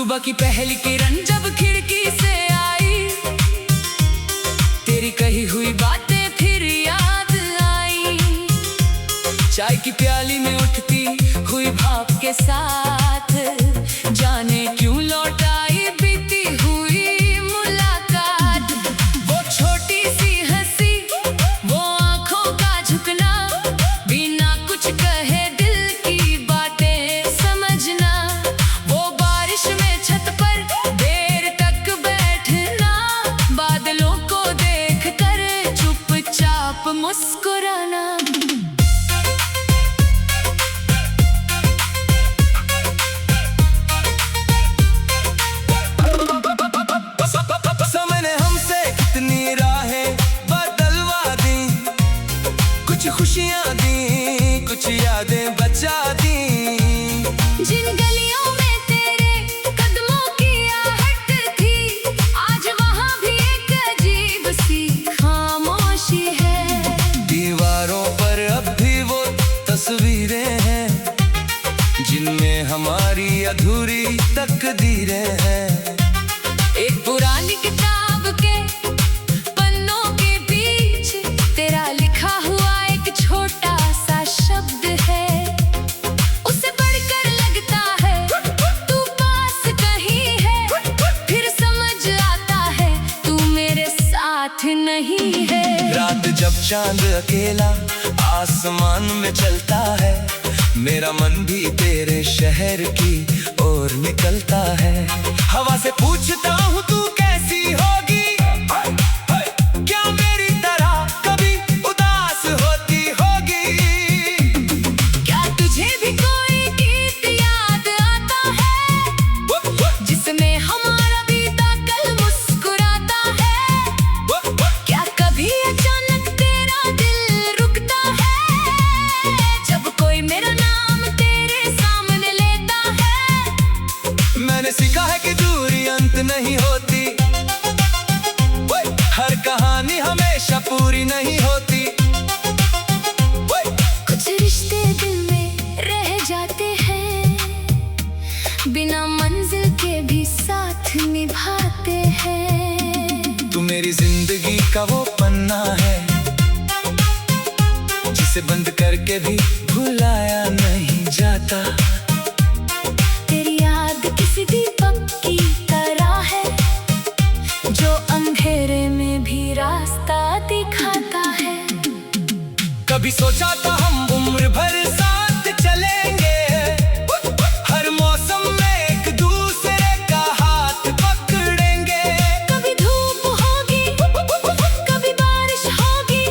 सुबह की पहली किरण जब खिड़की से आई, तेरी कही हुई बातें फिर याद आई। चाय की प्याली में उठती हुई भाप के साथ, जाने क्यों लौट आई बीती हुई मुलाकात। वो छोटी सी हंसी, वो आंखों का झुकना, बिना कुछ कहे दिल की बातें समझना। वो बारिश में छत पर देर तक बैठना, बादलों को देख कर चुपचाप मुस्कुराना। खुशियाँ दी, कुछ यादें बचा दी। जिन गलियों में तेरे कदमों की आहट थी, आज वहाँ भी एक अजीब सी खामोशी है। दीवारों पर अब भी वो तस्वीरें हैं, जिनमें हमारी अधूरी तकदीरें हैं। एक पुरानी किताब के पन्नों के बीच तेरा लिखा हुआ छोटा सा शब्द है। उसे पढ़कर लगता है तू पास कहीं है, फिर समझ आता है तू मेरे साथ नहीं है। रात जब चांद अकेला आसमान में चलता है, मेरा मन भी तेरे शहर की ओर निकलता है। हवा से पूछता हूँ तू कैसी होगी, सीखा है कि दूरी अंत नहीं होती, हर कहानी हमेशा पूरी नहीं होती। कुछ रिश्ते दिल में रह जाते हैं, बिना मंजिल के भी साथ निभाते हैं। तू मेरी जिंदगी का वो पन्ना है, जिसे बंद करके भी भुलाया नहीं जाता। दीपक की तरह है, जो अंधेरे में भी रास्ता दिखाता है। कभी सोचा था हम उम्र भर साथ चलेंगे, हर मौसम में एक दूसरे का हाथ पकड़ेंगे। कभी धूप होगी, कभी बारिश होगी,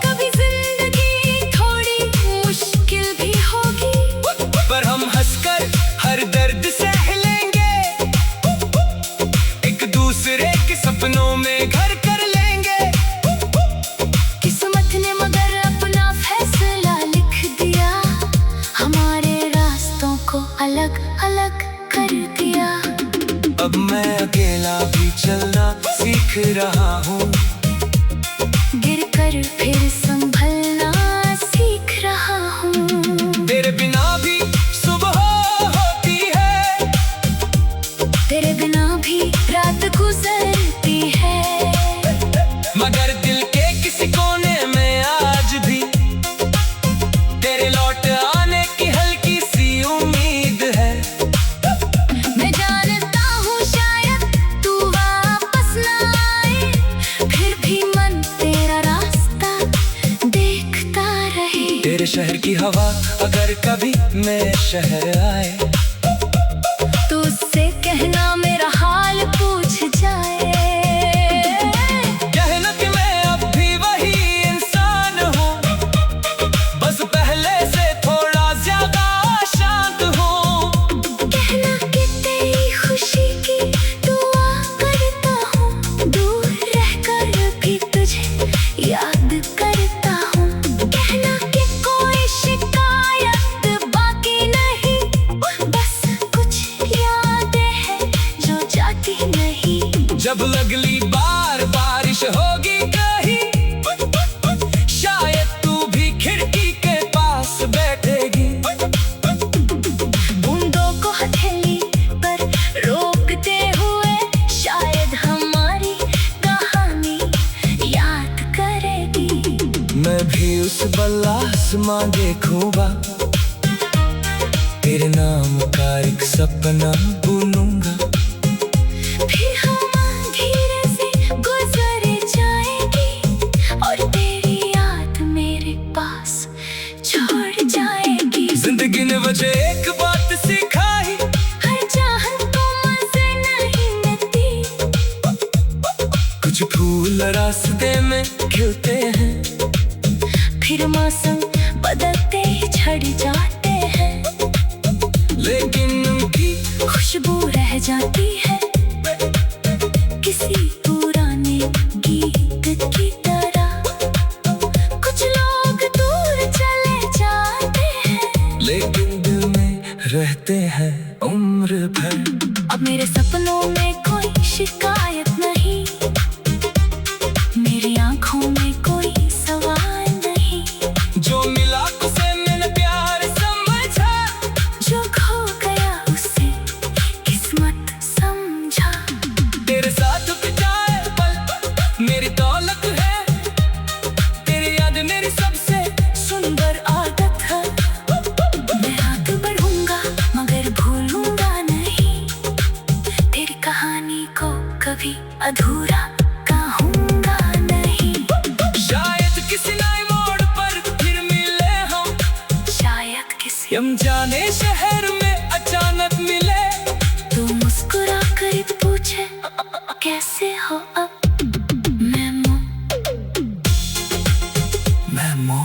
कभी जिंदगी थोड़ी मुश्किल भी होगी, पर हम हंसकर हर दर्द से सपनों में घर कर लेंगे। किस्मत ने मगर अपना फैसला लिख दिया, हमारे रास्तों को अलग अलग कर दिया। अब मैं अकेला भी चलना सीख रहा हूँ, गिरकर फिर संभलना सीख रहा हूँ। तेरे बिना भी सुबह होती है, तेरे बिना भी रात गुजरती है, मगर दिल के किसी कोने में आज भी तेरे लौट आने की हल्की सी उम्मीद है। मैं जानता हूँ शायद तू वापस ना आए, फिर भी मन तेरा रास्ता देखता रहे। तेरे शहर की हवा अगर कभी मेरे शहर आए, तो उससे कहना मेरा हाल पूछ जाए। कहना कि मैं अब भी वही इंसान हूँ, बस पहले से थोड़ा ज्यादा शांत हूँ। कहना कि तेरी खुशी की दुआ करता हूँ, दूर रहकर भी तुझे याद करता हूँ। कहना कि कोई शिकायत बाकी नहीं, बस कुछ यादें हैं जो जाती नहीं। जब अगली बार बारिश होगी कहीं, शायद तू भी खिड़की के पास बैठेगी। बूंदों को हथेली पर आसमां देखूंगा, तेरे नाम का एक सपना बुनूंगा। फिर हम धीरे से गुजर जाएगी और तेरी याद मेरे पास छोड़ जाएगी। जिंदगी ने मुझे एक बात सिखाई, हर चाहत को मजे नहीं मिलती। कुछ फूल रास्ते में खिलते हैं, फिर मौसम बदलते ही झड़ जाते हैं, लेकिन उनकी खुशबू रह जाती है किसी पुराने गीत की तरह। कुछ लोग दूर चले जाते हैं, लेकिन दिल में रहते हैं उम्र भर। अब मेरे सपनों में कोई शिकायत नहीं, मेरी आंखों में कोई सवाल नहीं। जो मिला उसे मैंने प्यार समझा, जो खो गया उसे किस्मत समझा। तेरे साथ बिताए पल मेरी दौलत है, तेरी याद मेरी सबसे सुंदर आदत है। मैं आगे बढ़ूंगा मगर भूलूंगा नहीं, तेरी कहानी को कभी अधूरा कहूंगा नहीं। शायद किसी नए मोड़ पर फिर मिले हम, शायद किसी हम जाने शहर में अचानक मिले। तू मुस्कुरा कर पूछे कैसे हो अब। मैमो मैमो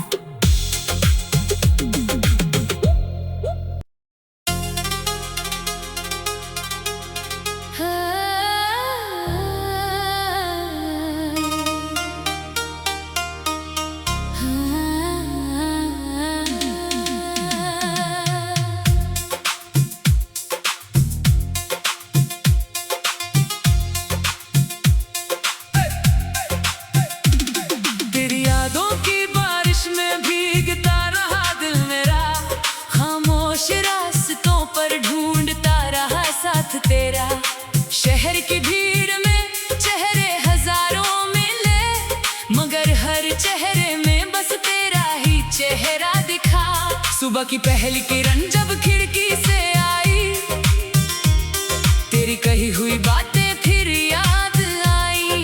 तेरी यादों की बारिश में भीगता रहा दिल मेरा, खामोश रास्तों पर ढूंढता रहा साथ तेरा। शहर की भीड़ में चेहरे हजारों मिले, मगर हर चेहरे में बस तेरा ही चेहरा दिखा। सुबह की पहली किरण जब खिड़की से आई, तेरी कही हुई बातें फिर याद आई।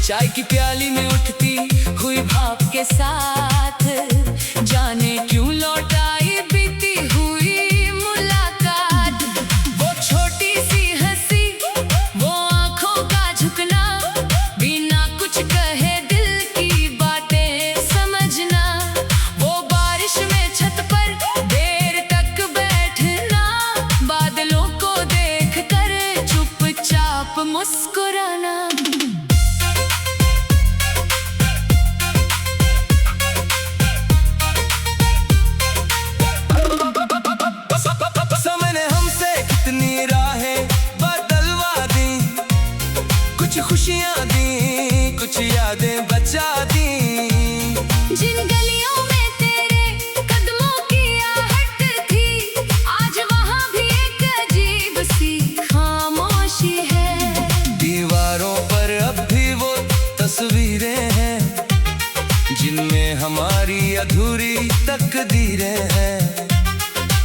चाय की प्याली में उठती हुई भाप के साथ, जाने क्यों लौट आई बीती हुई मुलाकात। वो छोटी सी हंसी, वो आंखों का झुकना, बिना कुछ कहे दिल की बातें समझना। वो बारिश में छत पर देर तक बैठना, बादलों को देखकर चुपचाप मुस्कुराना। समय ने हमसे कितनी राहें बदलवा दी, कुछ खुशियां दी, कुछ यादें बचा दी। जिन गलियों में तेरे कदमों की आहट थी, आज वहाँ भी एक अजीब सी खामोशी है। दीवारों पर अब भी वो तस्वीरें हैं, जिनमें हमारी अधूरी तकदीरें हैं।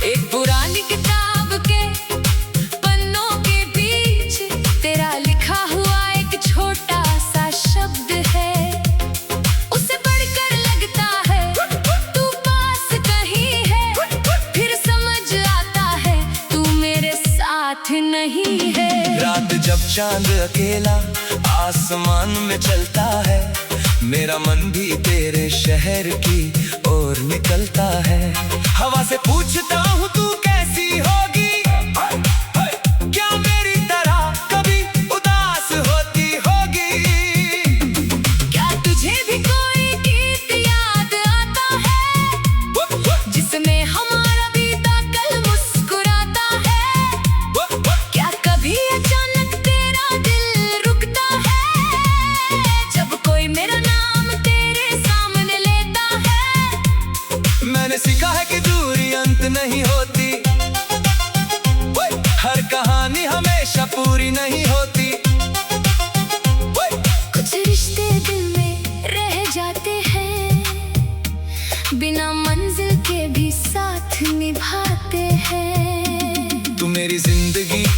एक पुरानी किताब के पन्नों के बीच तेरा लिखा हुआ एक छोटा सा शब्द है। उसे पढ़कर लगता है तू पास कहीं है, फिर समझ आता है तू मेरे साथ नहीं है। रात जब चांद अकेला आसमान में चलता है, मेरा मन भी तेरे शहर की ओर निकलता है। हवा से पूछता हूँ तू कैसी होगी, क्या मेरी तरह कभी उदास होती होगी। क्या तुझे भी कोई गीत याद आता है, जिसमें हमारा बीता कल मुस्कुराता है। क्या कभी अचानक तेरा दिल रुकता है, जब कोई मेरा नाम तेरे सामने लेता है। मैंने सीखा है कि दूरी अंत नहीं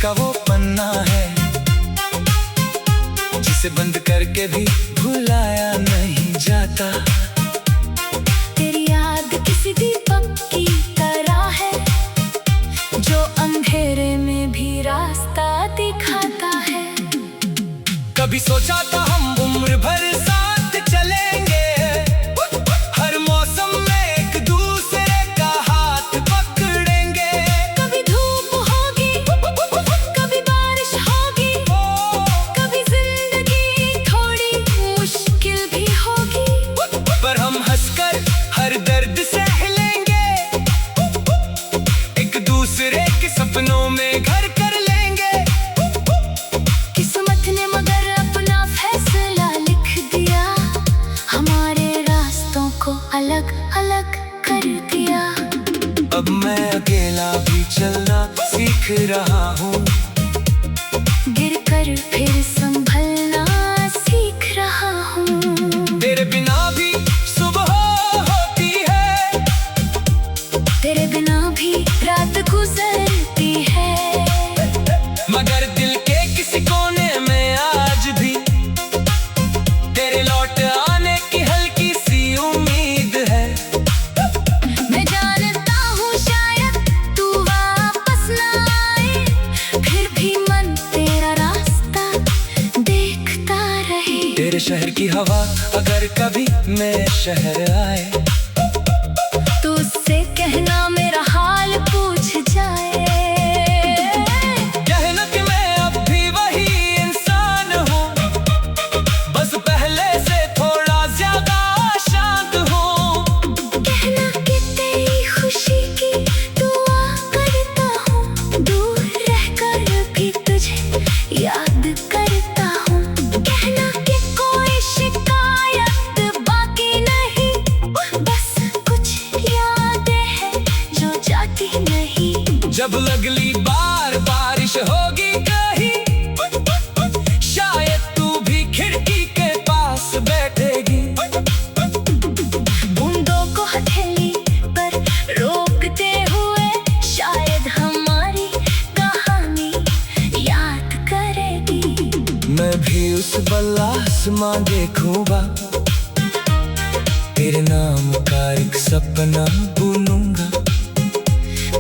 का वो पन्ना है जिसे बंद करके भी भुलाया नहीं जाता। तेरी याद किसी दीपक की तरह है जो अंधेरे में भी रास्ता दिखाता है। कभी सोचा था हम उम्र भर साथ चलेंगे, हर मौसम में एक दूसरे का हाथ पकड़ेंगे। कभी धूप होगी, कभी बारिश होगी, कभी जिंदगी थोड़ी मुश्किल भी होगी, पर हम हंसकर हर दर्द सह लेंगे, एक दूसरे के सपनों में घर कर लेंगे। किस्मत ने मगर अपना फैसला लिख दिया, हमारे रास्तों को अलग अलग कर दिया। अब मैं अकेला भी चलना सीख रहा हूँ, गिर कर फिर संभलना सीख रहा हूँ। तेरे बिना भी सुबह होती है, तेरे बिना भी रात गुजरती है, मगर दिल के किसी कोने में आज भी तेरे लौट आने की हल्की सी उम्मीद है। मैं जानता हूँ शायद तू वापस ना आए, फिर भी मन तेरा रास्ता देखता रहे। तेरे शहर की हवा अगर कभी मेरे शहर आए, तो उससे कहना मेरा हाल पूछ जाए। कहना कि मैं अब भी वही इंसान हूँ, बस पहले से थोड़ा ज्यादा शांत हूँ। कहना कि तेरी खुशी की दुआ करता हूँ, दूर रहकर भी तुझे याद करता हूँ। कहना कि कोई शिकायत बाकी नहीं, बस कुछ यादें हैं जो जाती नहीं। जब अगली बार बारिश होगी कहीं, शायद तू भी खिड़की के पास बैठेगी, बूंदों को हथेली पर रोकते हुए शायद हमारी कहानी याद करेगी। मैं भी उस बल्ला आसमां देखूंगा, तेरे नाम का एक सपना बुनूंगा।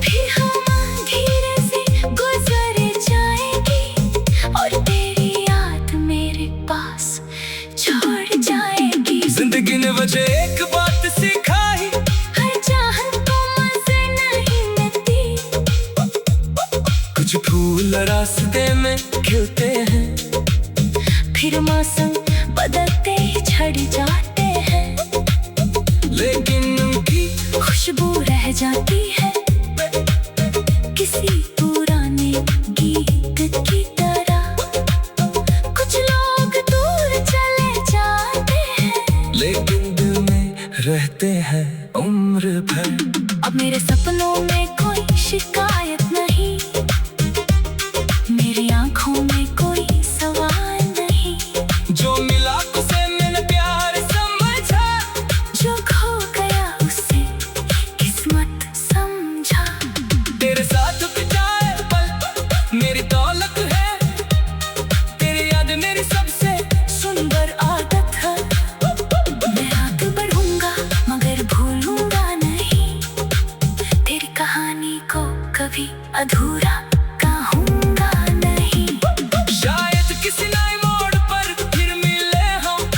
फिर हम धीरे से गुजर जाएगी और तेरी याद मेरे पास छोड़ जाएगी। जिंदगी ने मुझे एक बात सिखाई, हर चाहत को मजे नहीं मिलती, कुछ फूल रास्ते में खिलते हैं, फिर मौसम बदलते ही झड़ जाते हैं, लेकिन उनकी खुशबू रह जाती है किसी पुराने गीत की तरह। कुछ लोग दूर चले जाते हैं, लेकिन दिल में रहते हैं उम्र भर। अब मेरे सपनों में कोई शिकायत नहीं, मेरी आंखों में कोई सवाल नहीं। जो मिला उसे मैंने प्यार समझा, जो खो गया उसे किस्मत समझा। तेरे साथ बिताए पल मेरी दौलत है, तेरी याद मेरी सबसे सुंदर आदत है। मैं आगे बढ़ूंगा मगर भूलूंगा नहीं, तेरी कहानी को कभी अधूरा कहूंगा नहीं। शायद किसी नए मोड़ पर फिर मिले हम,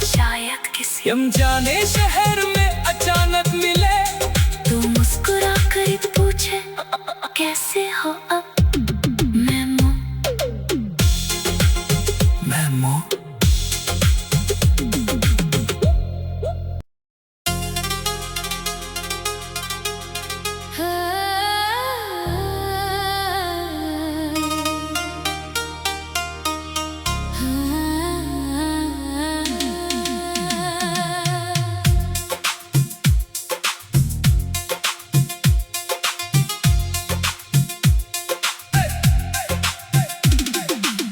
शायद किसी हम जाने शहर में अचानक मिले। तू मुस्कुरा कर पूछे कैसे हो अब। मैमो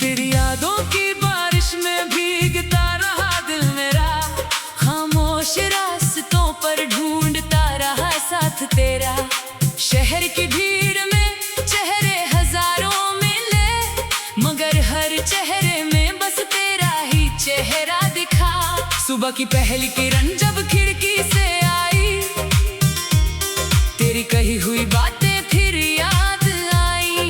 तेरी यादों की बारिश में सुबह की पहली किरण जब खिड़की से आई, तेरी कही हुई बातें फिर याद आई।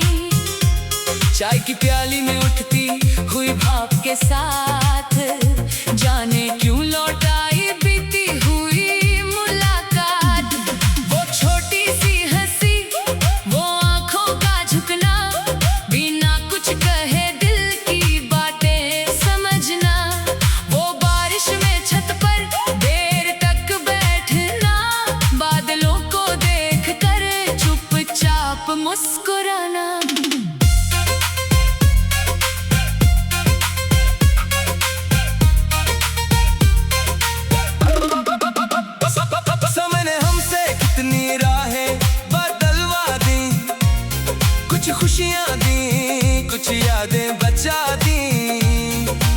चाय की प्याली में उठती हुई भाप के साथ, जाने क्यों लौट आई बीती हुई मुलाकात। वो छोटी सी हंसी, वो आंखों का झुकना, बिना कुछ कहे दिल की बातें समझना। वो बारिश में छत पर देर तक बैठना, बादलों को देख कर चुपचाप मुस्कुराना। खुशियाँ दी, कुछ यादें बचा दी।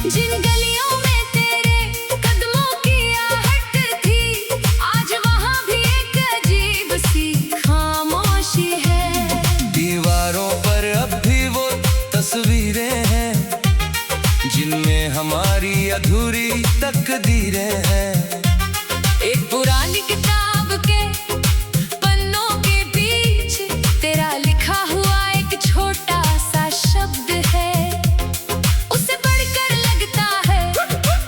जिन गलियों में तेरे कदमों की आहट थी, आज वहाँ भी एक अजीब सी खामोशी है। दीवारों पर अब भी वो तस्वीरें हैं, जिनमें हमारी अधूरी तकदीरें हैं। एक पुरानी किताब के पन्नों के बीच तेरा लिखा हुआ छोटा सा शब्द है। उसे पढ़कर लगता है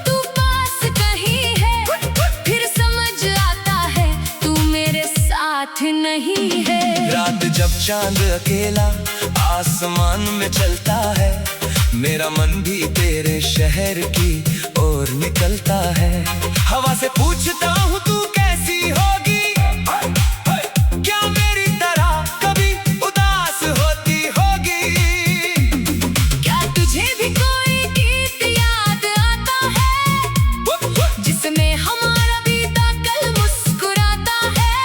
तू पास कहीं है, फिर समझ आता है तू मेरे साथ नहीं है। रात जब चांद अकेला आसमान में चलता है, मेरा मन भी तेरे शहर की ओर निकलता है। हवा से पूछता हूँ तू कैसी होगी, क्या मेरी तरह कभी उदास होती होगी। क्या तुझे भी कोई गीत याद आता है, जिसमें हमारा बीता कल मुस्कुराता है।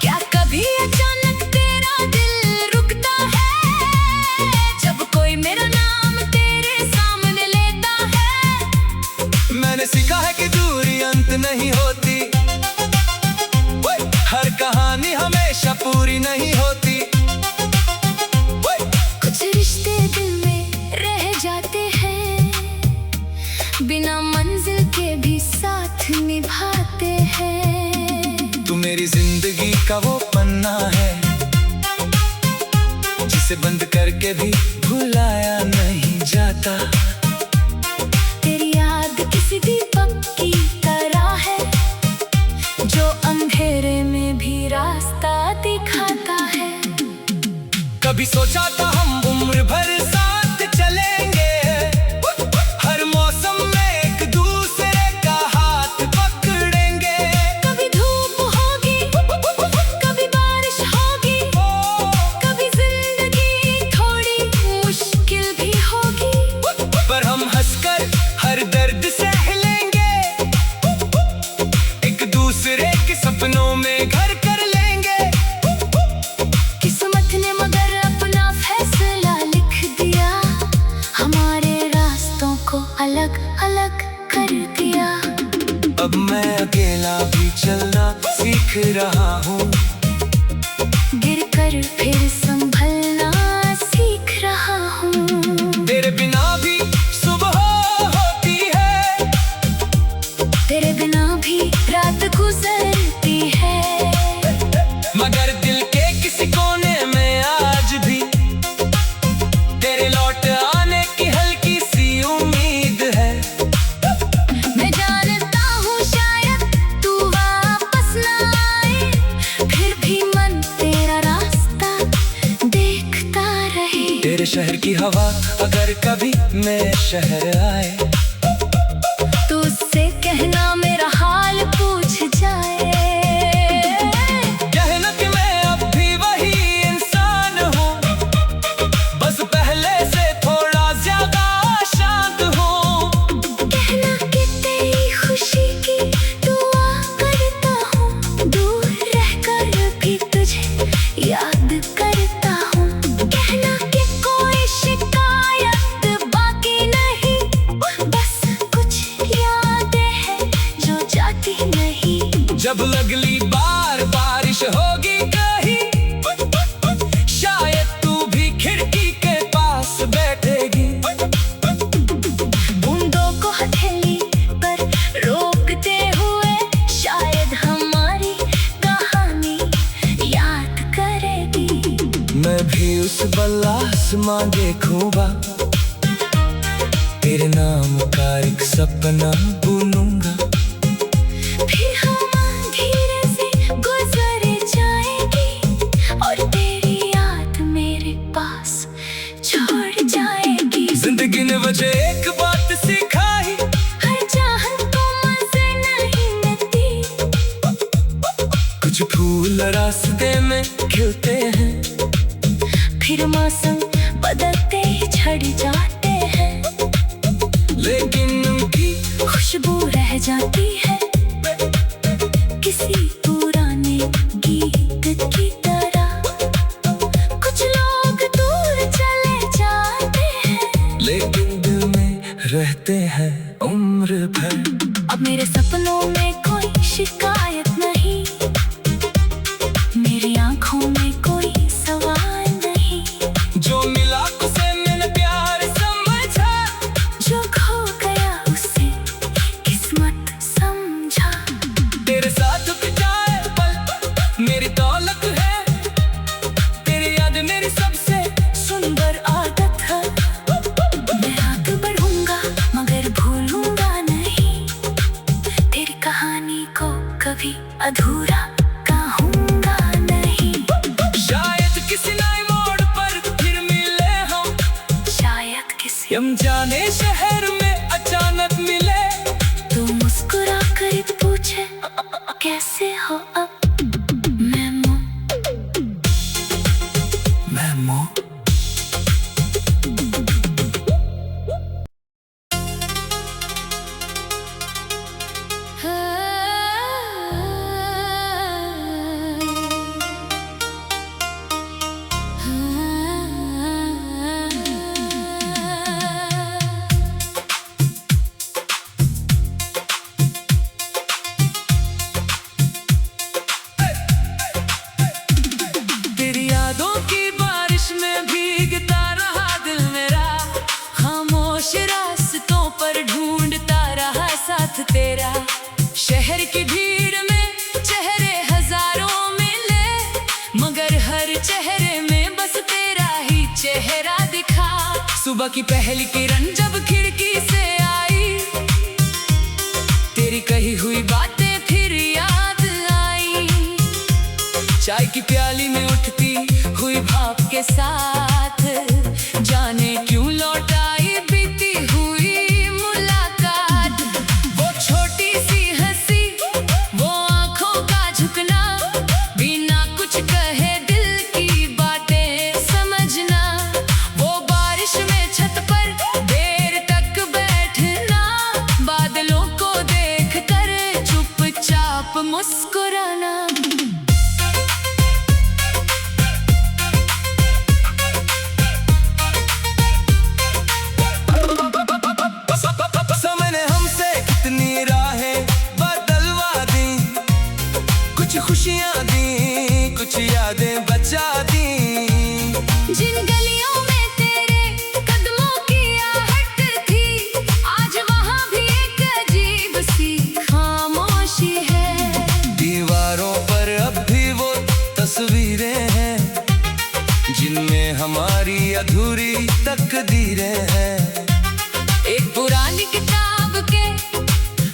क्या कभी अचानक तेरा दिल रुकता है, जब कोई मेरा नाम तेरे सामने लेता है। मैंने सीखा है कि दूरी अंत नहीं होती, हर कहानी हमेशा पूरी नहीं होती। कुछ रिश्ते दिल में रह जाते हैं, बिना मंजिल के भी साथ निभाते हैं। तू मेरी जिंदगी का वो पन्ना है, जिसे बंद करके भी भुलाया नहीं जाता। तेरी याद किसी दीपक की तरह है, जो अंधेरे में भी रास्ता दिखाता है। कभी सोचा था हम उम्र भर साथ चलेंगे, हर मौसम में एक दूसरे का हाथ पकड़ेंगे। कभी धूप होगी, कभी बारिश होगी, कभी जिंदगी थोड़ी मुश्किल भी होगी, पर हम हंसकर हर दर्द सह लेंगे, एक दूसरे के सपनों में घर कर लेंगे। किस्मत ने मगर अपना फैसला लिख दिया, हमारे रास्तों को अलग अलग कर दिया। अब मैं अकेला भी चलना सीख रहा हूँ, गिरकर फिर संभलना सीख रहा हूँ। तेरे बिना भी सुबह होती है, तेरे बिना भी रात गुजरती है। मगर दिल के किसी कोने में आज भी तेरे लौट आने की हल्की सी उम्मीद है। मैं जानता हूँ शायद तू वापस ना आए, फिर भी मन तेरा रास्ता देखता रहे। तेरे शहर की हवा अगर कभी मेरे शहर आए, तो उससे कहना मेरा हाल पूछ जाए। कहना कि मैं अब भी वही इंसान हूँ, बस पहले से थोड़ा ज्यादा शांत हूँ। कहना कि तेरी खुशी की दुआ करता हूँ, दूर रहकर भी तुझे याद करता हूँ। कहना कि कोई शिकायत बाकी नहीं, बस कुछ यादें हैं जो जाती नहीं। जब अगली बार बारिश होगी कहीं, शायद तू भी खिड़की के पास बैठेगी। बूंदों को हथेली पर आसमां देखूंगा, तेरे नाम का एक सपना बुनूंगा। फिर हम धीरे से गुजर जाएगी और तेरी याद मेरे पास छोड़ जाएगी। जिंदगी ने मुझे एक बात सिखाई, हर चाहत को मजे नहीं मिलती। कुछ फूल रास्ते में खिलते हैं, फिर मौसम बदलते ही झड़ जाते हैं, लेकिन उनकी खुशबू रह जाती है किसी पुराने गीत की तरह। कुछ लोग दूर चले जाते हैं, लेकिन दिल में रहते हैं उम्र भर। अब मेरे सपनों में कोई शिकायत नहीं, मेरी आंखों में कोई सवाल नहीं। जो मिला उसे मैंने प्यार समझा, जो खो गया उसे किस्मत समझा। तेरे साथ बिताए पल मेरी दौलत है, तेरी याद मेरी सबसे सुंदर आदत है। मैं आगे बढ़ूंगा मगर भूलूंगा नहीं, तेरी कहानी को कभी अधूरा कहूंगा नहीं। शायद किसी नए मोड़ पर फिर मिले हम, शायद किसी हम जाने शहर में अचानक मिले। तो मुस्कुरा कर पूछे कैसे हो अब। मैं तेरी यादों की बारिश में भीगता रहा दिल मेरा, खामोश रास्तों पर ढूंढता रहा साथ तेरा। शहर की भीड़ में चेहरे हजारों मिले, मगर हर चेहरे में बस तेरा ही चेहरा दिखा। सुबह की पहली किरण जब खिड़की से आई, तेरी कही हुई बातें फिर याद आई। चाय की प्याली में उठती हुई भाप के साथ, जाने क्यों लौट आई बीती हुई मुलाकात। वो छोटी सी हंसी, वो आंखों का झुकना, बिना कुछ कहे दिल की बातें समझना। वो बारिश में छत पर देर तक बैठना, बादलों को देखकर चुपचाप मुस्कुराना। समय ने हमसे कितनी राहें बदलवा दी, कुछ खुशियां दी, कुछ यादें बचा दी। जिन गलियों में तेरे कदमों की आहट थी, आज वहाँ भी एक अजीब सी खामोशी है। दीवारों पर अब भी वो तस्वीरें हैं, जिनमें हमारी अधूरी तकदीरें हैं। एक पुरानी किताब के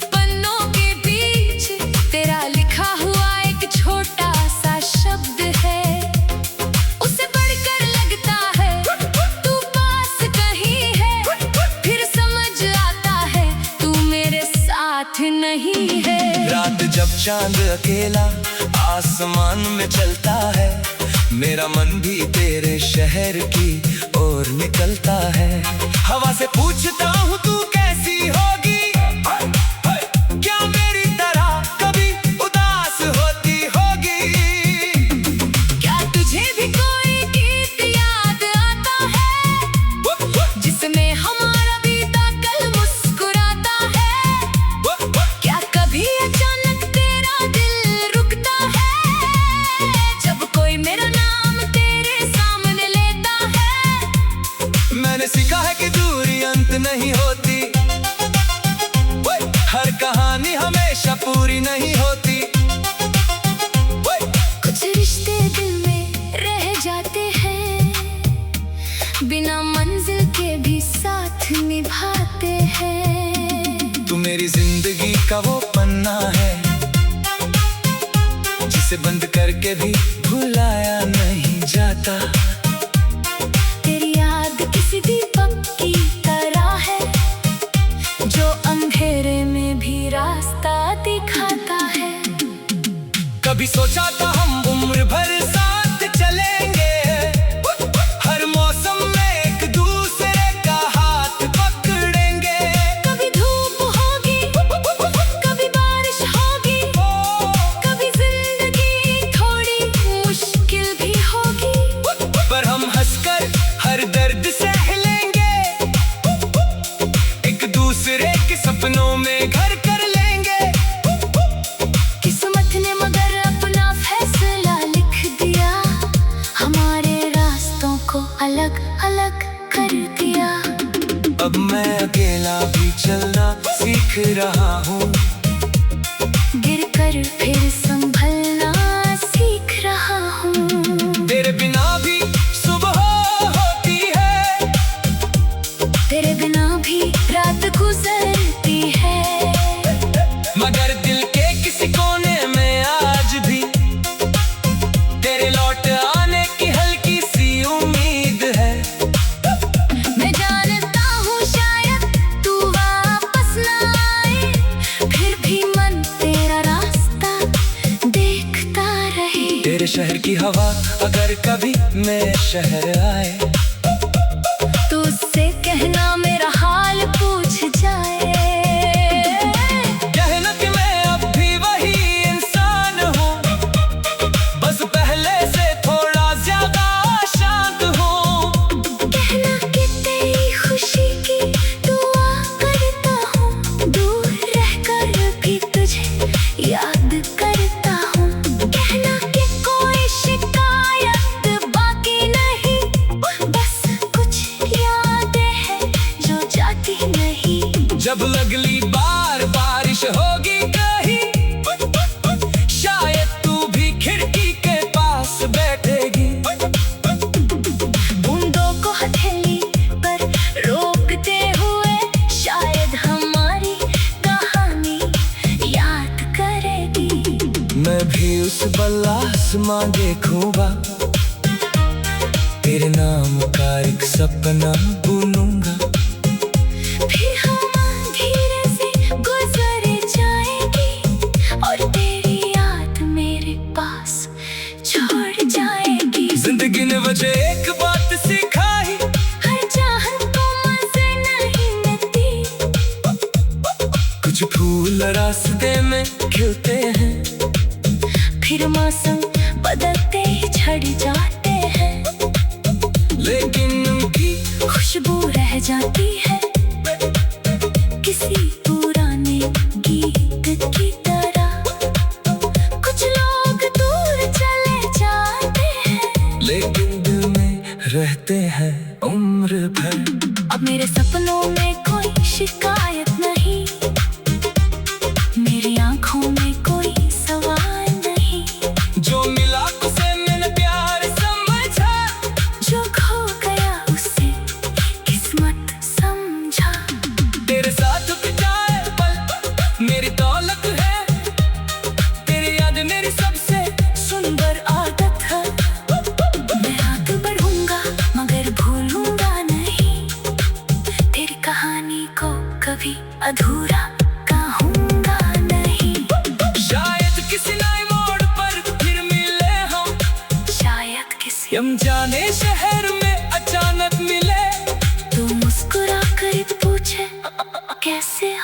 पन्नों के बीच तेरा लिखा हुआ एक छोटा सा शब्द है। उसे पढ़कर लगता है तू पास कहीं है, फिर समझ आता है तू मेरे साथ नहीं है। रात जब चांद अकेला आसमान में चलता है, मेरा मन भी तेरे शहर की ओर निकलता है। हवा से पूछता हूँ तू कैसी होगी, क्या मेरी तरह कभी उदास होती होगी। क्या तुझे भी कोई गीत याद आता है, जिसमें हमारा बीता कल मुस्कुराता है। क्या कभी अचानक तेरा दिल रुकता है, जब कोई मेरा नाम तेरे सामने लेता है। मैंने सीखा है कि दूरी अंत नहीं होती, हर कहानी हमेशा पूरी नहीं होती। कुछ रिश्ते दिल में रह जाते हैं, बिना अब मैं अकेला भी चलना सीख रहा हूँ। गिरकर फिर संभलना सीख रहा हूँ। तेरे बिना भी सुबह होती है, तेरे बिना भी रात गुजरती है, मगर दिल के किसी कोने में आज भी तेरे लौट आने की हल्की सी उम्मीद है। मैं जानता हूँ शायद तू वापस ना आए, फिर भी मन तेरा रास्ता देखता रहे। तेरे शहर की हवा अगर कभी मेरे शहर आए, तो उससे कहना मेरा हाल पूछ जाए। कहना कि मैं अब भी वही इंसान हूँ, बस पहले से थोड़ा ज्यादा शांत हूँ। कहना कि तेरी खुशी की दुआ करता हूँ, दूर रहकर भी तुझे याद करता हूँ। कहना कि कोई शिकायत बाकी नहीं, बस कुछ यादें हैं जो जाती नहीं। जब अगली बार बारिश होगी कहीं, शायद तू भी खिड़की के पास बैठेगी। बूंदों को हथेली पर रोकते हुए शायद हमारी कहानी याद करेगी। मैं भी उस बल्ला आसमां देखूंगा, तेरे नाम का एक सपना बुनूंगा। फिर हम धीरे से गुजर जाएगी और तेरी याद मेरे पास छोड़ जाएगी। जिंदगी ने मुझे एक बात सिखाई, हर चाहत को मजे नहीं मिलती, कुछ फूल रास्ते में खिलते हैं, फिर मौसम बदलते ही झड़ जाते हैं, लेकिन उनकी खुशबू रह जाती है किसी पुराने गीत की तरह। कुछ लोग दूर चले जाते हैं, लेकिन दिल में रहते हैं उम्र भर। अब मेरे सपनों में कोई शिकायत नहीं, मेरी आंखों में कोई सवाल नहीं। जो मिला उसे मैंने प्यार समझा, जो खो गया उसे किस्मत समझा। तेरे साथ बिताए पल मेरी दौलत है, तेरी याद मेरी सबसे सुंदर आदत है। मैं आगे बढ़ूंगा मगर भूलूंगा नहीं, तेरी कहानी को कभी अधूरा कहूंगा नहीं। शायद किसी नए मोड़ पर फिर मिले हम, शायद किसी हम जाने शहर में अचानक मिले। तू मुस्कुरा कर पूछे कैसे